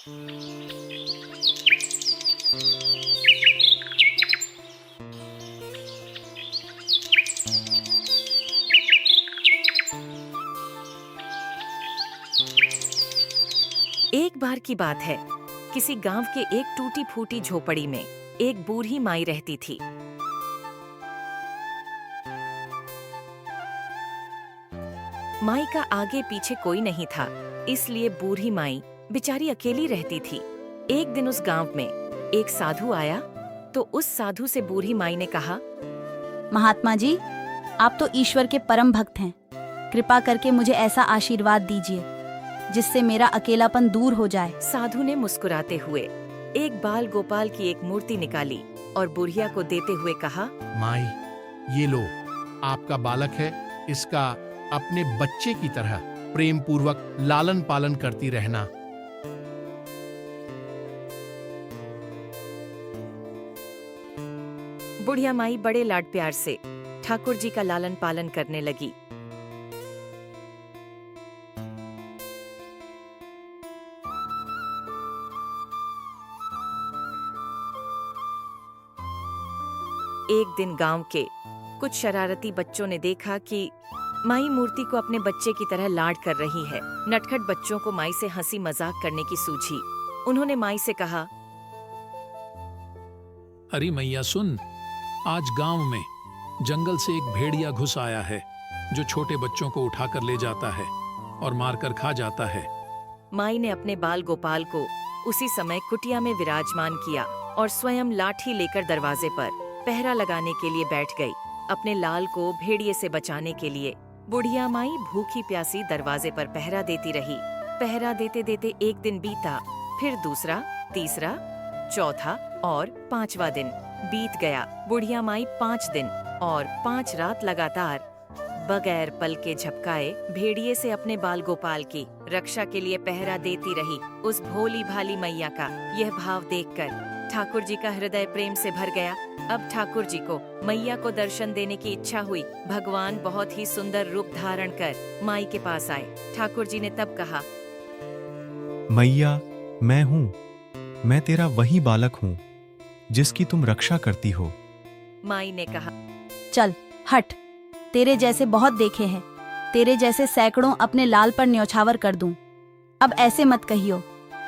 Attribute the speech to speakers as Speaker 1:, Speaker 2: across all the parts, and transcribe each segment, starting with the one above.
Speaker 1: एक बार की बात है, किसी गांव के एक टूटी फूटी झोपड़ी में एक बूढ़ी माई रहती थी। माई का आगे पीछे कोई नहीं था, इसलिए बूढ़ी माई बेचारी अकेली रहती थी। एक दिन उस गांव में एक साधु आया तो उस साधु से बूढ़ी माई ने कहा,
Speaker 2: महात्मा जी, आप तो ईश्वर के परम भक्त हैं। कृपा करके मुझे ऐसा आशीर्वाद दीजिए जिससे मेरा अकेलापन दूर हो जाए।
Speaker 1: साधु ने मुस्कुराते हुए एक बाल गोपाल की एक मूर्ति निकाली और बुढ़िया को देते हुए कहा,
Speaker 3: माई, ये लो, आपका बालक है, इसका अपने बच्चे की तरह प्रेम पूर्वक लालन पालन करती रहना।
Speaker 1: बुढ़िया माई बड़े लाड प्यार से ठाकुर जी का लालन पालन करने लगी। एक दिन गांव के कुछ शरारती बच्चों ने देखा कि माई मूर्ति को अपने बच्चे की तरह लाड कर रही है। नटखट बच्चों को माई से हंसी मजाक करने की सूझी। उन्होंने माई से कहा,
Speaker 4: अरे मैया सुन, आज गांव में जंगल से एक भेड़िया घुस आया है जो छोटे बच्चों को उठाकर ले जाता है और मारकर खा जाता है।
Speaker 1: माई ने अपने बाल गोपाल को उसी समय कुटिया में विराजमान किया और स्वयं लाठी लेकर दरवाजे पर पहरा लगाने के लिए बैठ गई, अपने लाल को भेड़िए से बचाने के लिए। बुढ़िया माई भूखी प्यासी दरवाजे पर पहरा देती रही। पहरा देते देते एक दिन बीता, फिर दूसरा, तीसरा, चौथा और 5वां दिन बीत गया। बुढ़िया माई 5 दिन और 5 रात लगातार बगैर पल के झपकाए भेड़िए से अपने बाल गोपाल की रक्षा के लिए पहरा देती रही। उस भोली भाली मैया का यह भाव देखकर ठाकुर जी का हृदय प्रेम से भर गया। अब ठाकुर जी को मैया को दर्शन देने की इच्छा हुई। भगवान बहुत ही सुंदर रूप धारण कर माई के पास आए। ठाकुर जी ने तब कहा,
Speaker 5: मैया, मैं हूँ, मैं तेरा वही बालक हूँ जिसकी तुम रक्षा करती हो।
Speaker 1: माई ने कहा,
Speaker 2: चल हट, तेरे जैसे बहुत देखे हैं, तेरे जैसे सैकड़ों अपने लाल पर न्यौछावर कर दूं। अब ऐसे मत कहियो,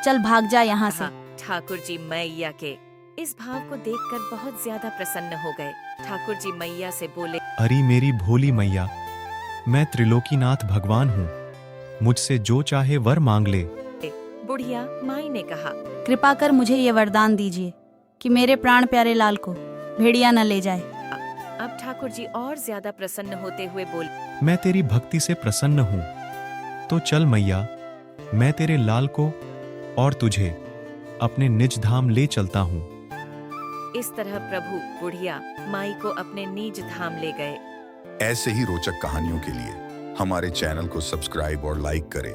Speaker 2: चल भाग जा यहाँ से।
Speaker 1: ठाकुर जी मैया के इस भाव को देखकर बहुत ज्यादा प्रसन्न हो गए। ठाकुर जी मैया से बोले,
Speaker 5: अरे मेरी भोली मैया, मैं त्रिलोकीनाथ भगवान हूँ, मुझसे जो चाहे वर मांग ले।
Speaker 1: बुढ़िया माई ने कहा,
Speaker 2: कृपा कर मुझे ये वरदान दीजिए कि मेरे प्राण प्यारे लाल को भेड़िया न ले जाए।
Speaker 1: अब ठाकुर जी और ज्यादा प्रसन्न होते हुए बोले,
Speaker 5: मैं तेरी भक्ति से प्रसन्न हूँ, तो चल मैया, मैं तेरे लाल को और तुझे अपने निज धाम ले चलता हूँ।
Speaker 1: इस तरह प्रभु बुढ़िया माई को अपने निज धाम ले गए।
Speaker 6: ऐसे ही रोचक कहानियों के लिए हमारे चैनल को सब्सक्राइब और लाइक करें।